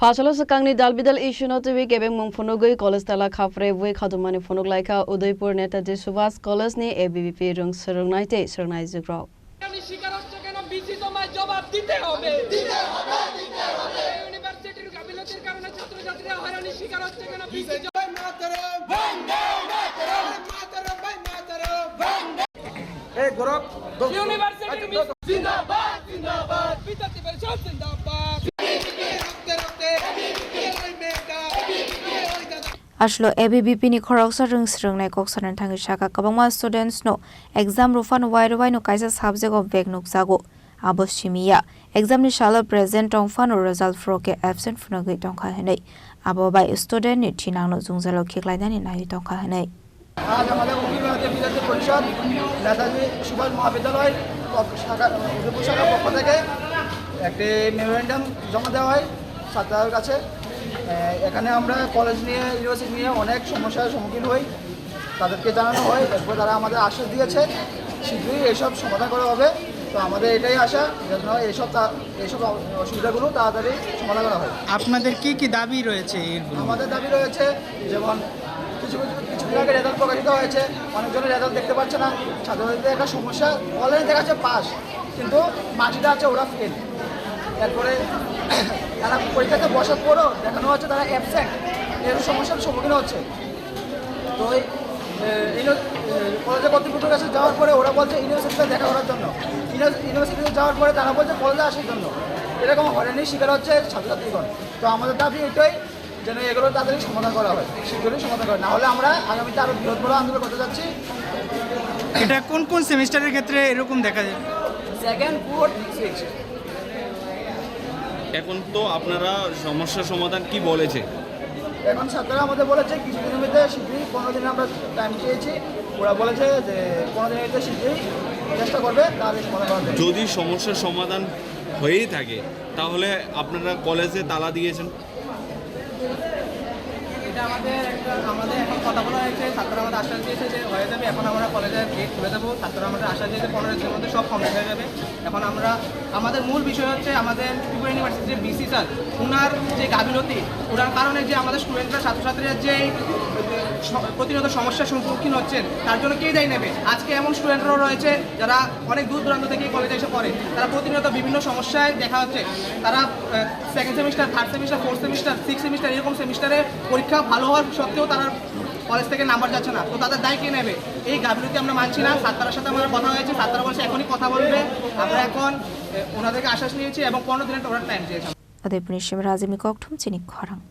Fasalo sakangni dalbidal issue no tuwi gebeng mong phonogoi college tala khapre we khadumani phonog laika Udaipur Netaji Subhas College ni ABVP rung surungnaite surungnai jugrao আমি শিকার হচ্ছে কেন BC তোমায় জবাব দিতে হবে ইউনিভার্সিটির গাফিলতির কারণে ছাত্রছাত্রীরা হয়রানির শিকার হচ্ছে কেন বিসি জবাব মাতরম বন্দে মাতরম মাতরম ভাই মাতরম বন্দে এই গরব ইউনিভার্সিটির জিন্দাবাদ জিন্দাবাদ বিতাতি পরিষদ জিন্দাবাদ রক্তে রক্তে Ashlo ABVP ni khorok sarung srungnai kok sanan thangi shaka kabangma students no exam rufan wai no kaisa subject of bag nuksago abos chimia exam ni shala present tong fan result froke absent phunagi tong kha hanai abo bai student ni thinang no jungjalo khiklai dani nai tong kha hanai আজ আমাদের অভিভাবকদের বিদ্যার্থী পরিষদ নেতাজি সুভাষ মহাবিদ্যালয় উদয়পুর শাখার পক্ষ থেকে একটি memorandum জমা দেওয়া হয় ছাত্রদের কাছে। এখানে আমরা কলেজ নিয়ে ইউনিভার্সিটি নিয়ে অনেক সমস্যার সম্মুখীন হই, তাদেরকে জানানো হয়, এরপর তারা আমাদের আশ্বাস দিয়েছে শীঘ্রই এইসব সমাধান করা হবে। তো আমাদের এটাই আশা যেন এইসব অসুবিধাগুলো তাড়াতাড়ি সমাধান করা হয়। আপনাদের কি কি দাবি রয়েছে? আমাদের দাবি রয়েছে যেমন কিছুদিন আগে রেজাল্ট প্রকাশিত হয়েছে, অনেকজনের রেজাল্ট দেখতে পাচ্ছে না, ছাত্রছাত্রীদের একটা সমস্যা অলরেডি দেখা যাচ্ছে পাস, কিন্তু মার্কশিটে আছে ওরা ফেল। এরপরে তারা পরীক্ষাতে বসার পরও দেখানো হচ্ছে তারা অ্যাবসেন্ট, এর সমস্যার সম্মুখীন হচ্ছে। তো কলেজে কর্তৃপক্ষের কাছে যাওয়ার পরে ওরা বলছে ইউনিভার্সিটিতে দেখা করার জন্য, ইউনিভার্সিটিতে যাওয়ার পরে তারা বলছে কলেজে আসার জন্য। এরকম হয়রানির শিকার হচ্ছে ছাত্রছাত্রীগণ। তো আমাদের দাবি এটাই যেন এগুলো তাড়াতাড়ি সমাধান করা হয়, শীঘ্রই সমাধান করা, না হলে আমরা আগামীতে আরও বৃহৎ বড় আন্দোলন করতে যাচ্ছি। এটা কোন কোন সেমিস্টারের ক্ষেত্রে এরকম দেখা যায়? Second, fourth, six. এখন তো আপনারা সমস্যার সমাধান কি বলেছে? এখন ছাত্ররা আমাদের বলেছে কিছুদিনের মধ্যে শীঘ্রই 15 দিনে আমরা টাইম চেয়েছি, ওরা বলেছে যে 15 দিনের মধ্যে শীঘ্রই চেষ্টা করবে, তাহলে সমাধান করা যাবে। যদি সমস্যার সমাধান হয়েই থাকে তাহলে আপনারা কলেজে তালা দিয়েছেন? এটা আমাদের এখন কথা বলা হয়েছে, ছাত্ররা আমাদের আশ্বাস দিয়েছে যে হয়ে যাবে। এখন আমরা কলেজের গেট খুলে দেবো, ছাত্ররা আমাদের আশ্বাস দিয়েছে 15 দিনের মধ্যে সব কমপ্লিট হয়ে যাবে। এখন আমাদের মূল বিষয় হচ্ছে আমাদের ত্রিপুরা ইউনিভার্সিটির যে বিসি স্যার, ওনার যে গাফিলতি, ওনার কারণে যে আমাদের স্টুডেন্টরা ছাত্রছাত্রীরা যে প্রতিনিয়ত সমস্যার সম্মুখীন হচ্ছেন, তার জন্য কে দায়ী নেবে? আজকে এমন স্টুডেন্টরাও রয়েছে যারা অনেক দূর দূরান্ত থেকে কলেজে এসে পড়ে, তারা প্রতিনিয়ত বিভিন্ন সমস্যায় দেখা হচ্ছে। তারা second semester, third semester, fourth semester, six semester এরকম সেমিস্টারে পরীক্ষা ভালো হওয়ার সত্ত্বেও তারা কলেজ থেকে নাম্বার যাচ্ছে না। তো তাদের দায় কে নেবে? এই গাফিলতি আমরা মানছি না। ছাত্রদের সাথে আমাদের কথা হয়েছে, ছাত্ররা বলছে এখনই কথা বলবে। আমরা এখন ওনাদেরকে আশ্বাস নিয়েছি এবং 15 দিনের ওরা টাইম চেয়েছি। Udaipur Shimrazimi Koktum Chini Khorang